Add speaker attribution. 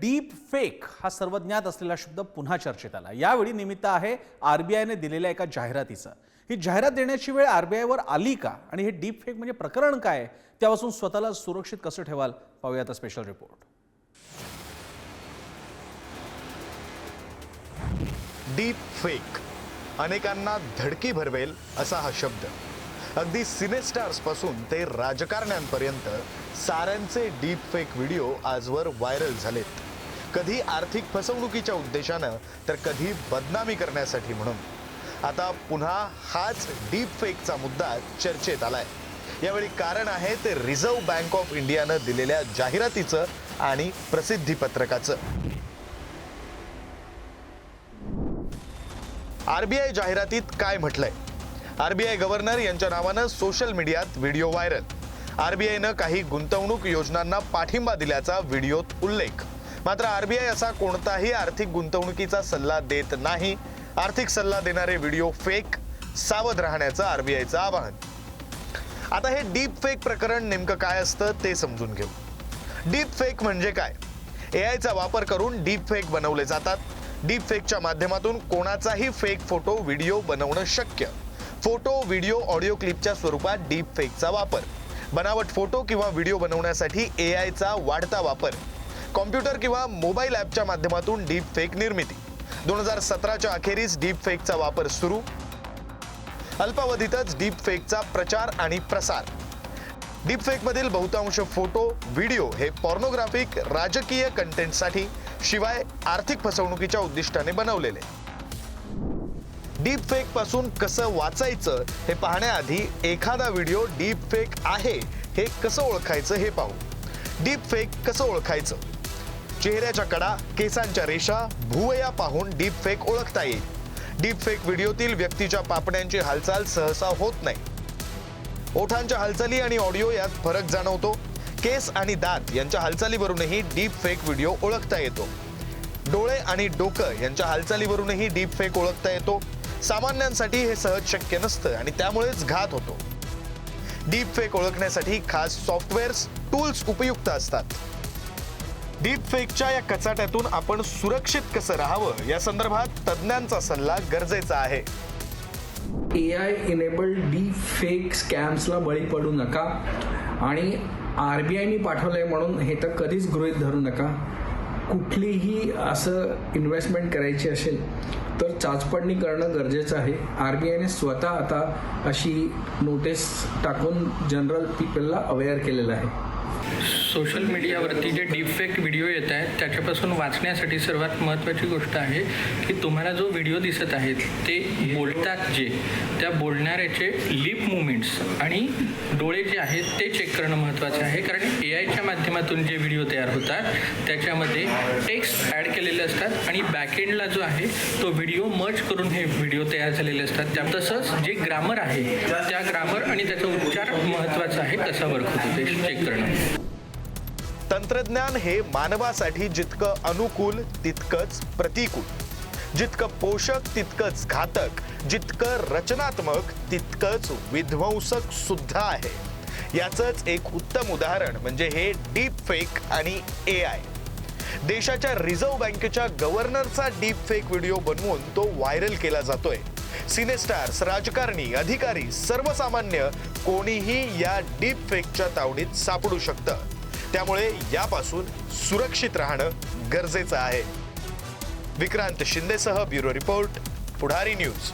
Speaker 1: Deep fake हा सर्वज्ञात असलेला शब्द पुन्हा चर्चेत आला। यावेळी निमित्त आहे आरबीआयने दिलेल्या एका जाहिरातीचं। ही जाहिरात देण्याची वेळ आरबीआयवर आली का आणि हे डीप फेक म्हणजे प्रकरण काय, त्यापासून स्वतःला सुरक्षित कसं ठेवाल, पाहूया आता स्पेशल रिपोर्ट।
Speaker 2: डीप फेक अनेकांना धडकी भरवेल असा हा शब्द। अगदी सिनेस्टार्स पासून ते राजकारण्यांपर्यंत साऱ्यांचे डीप फेक व्हिडिओ आजवर व्हायरल झालेत। कधी आर्थिक फसवणुकीच्या उद्देशानं तर कधी बदनामी करण्यासाठी म्हणून। आता पुन्हा हाच डीप फेकचा मुद्दा चर्चेत आलाय। यावेळी कारण आहे ते रिझर्व्ह बँक ऑफ इंडियानं दिलेल्या जाहिरातीचं आणि प्रसिद्धी पत्रकाचं। आरबीआय जाहिरातीत काय म्हटलंय? आरबीआय गव्हर्नर यांच्या नावानं सोशल मीडियात व्हिडिओ व्हायरल। आरबीआयनं काही गुंतवणूक योजनांना पाठिंबा दिल्याचा व्हिडिओत उल्लेख। मात्र आरबीआय असा कोणताही आर्थिक गुंतवणुकीचा सल्ला देत नाही। आर्थिक सल्ला देणारे व्हिडिओ फेक, सावध राहण्याचं आरबीआयचं आवाहन। आता हे डीप फेक प्रकरण नेमकं काय असतं ते समजून घेऊ। डीप फेक म्हणजे काय? एआयचा वापर करून डीप फेक बनवले जातात। डीप फेकच्या माध्यमातून कोणाचाही फेक फोटो व्हिडिओ बनवणं शक्य। फोटो, व्हिडिओ, ऑडिओ क्लिपच्या स्वरूपात डीप फेकचा वापर। बनावट फोटो किंवा व्हिडिओ बनवण्यासाठी एआयचा वाढता वापर। कॉम्प्युटर किंवा मोबाईल ॲपच्या माध्यमातून डीप फेक निर्मिती। 2017च्या अखेरीस डीप फेकचा वापर सुरू। अल्पावधीतच डीप फेकचा प्रचार आणि प्रसार। डीप फेकमधील बहुतांश फोटो, व्हिडिओ हे पॉर्नोग्राफिक, राजकीय कंटेंटसाठी, शिवाय आर्थिक फसवणुकीच्या उद्दिष्टाने बनवलेले। डीप फेक पासून कसं वाचायचं हे पाहण्याआधी एखादा व्हिडिओ डीप फेक आहे हे कसं ओळखायचं हे पाहू। डीप फेक कसं ओळखायचं? चेहऱ्याच्या कडा, केसांच्या रेषा, भुवया पाहून डीप फेक ओळखता येईल। डीप फेक व्हिडिओतील व्यक्तीच्या पापण्यांची हालचाल सहसा होत नाही। ओठांच्या हालचाली आणि ऑडिओ यात फरक जाणवतो। केस आणि दात यांच्या हालचालीवरूनही डीप फेक व्हिडिओ ओळखता येतो। डोळे आणि डोकं यांच्या हालचालीवरूनही डीप फेक ओळखता येतो। सामान्यांसाठी हे सहज शक्य नसतं आणि त्यामुळेच घात होतो। डीप फेक ओळखण्यासाठी खास सॉफ्टवेअर्स, टूल्स उपयुक्त असतात। डीप फेकच्या या कचाट्यातून आपण सुरक्षित कसं राहावं या संदर्भात तज्ञांचा सल्ला गरजेचा आहे।
Speaker 3: एआय इनेबल्ड डीप फेक स्कॅम्सला बळी पडू नका आणि आरबीआयने पाठवलंय म्हणून हे तर कधीच गृहीत धरू नका। कुठलीही असं इन्व्हेस्टमेंट करायची असेल तर चाचपडणी करणं गरजेचं आहे। आरबीआयने स्वतः आता अशी नोटीस टाकून जनरल पीपलला अवेअर केलेलं आहे।
Speaker 4: सोशल मीडियावरती जे डीपफेक व्हिडिओ येत आहेत त्याच्यापासून वाचण्यासाठी सर्वात महत्त्वाची गोष्ट आहे की तुम्हाला जो व्हिडिओ दिसत आहेत ते बोलतात जे त्या बोलणाऱ्याचे लिप मुवमेंट्स आणि डोळे जे आहेत ते चेक करणं महत्त्वाचं आहे। कारण एआयच्या माध्यमातून जे व्हिडिओ तयार होतात त्याच्यामध्ये टेक्स्ट ॲड केलेले असतात आणि बॅकएंडला जो आहे तो व्हिडिओ मर्ज करून हे व्हिडिओ तयार झालेले असतात। त्या तसंच जे ग्रामर आहे त्या ग्रामर आणि त्याचा उच्चार महत्त्वाचा आहे, कसा वर्क होतो ते चेक करणं।
Speaker 2: तंत्रज्ञान हे मानवासाठी जितकं अनुकूल तितकंच प्रतिकूल, जितकं पोषक तितकंच घातक, जितकं रचनात्मक तितकंच विध्वंसक सुद्धा आहे। याचंच एक उत्तम उदाहरण म्हणजे हे डीप फेक आणि एआय। देशाच्या रिझर्व्ह बँकेच्या गव्हर्नरचा डीप फेक व्हिडिओ बनवून तो व्हायरल केला जातोय। सिनेस्टार्स, राजकारणी, अधिकारी, सर्वसामान्य कोणीही या डीप फेकच्या तावडीत सापडू शकतं। त्यामुळे यापासून सुरक्षित राहणं गरजेचं आहे। विक्रांत शिंदेसह ब्युरो रिपोर्ट, पुढारी न्यूज।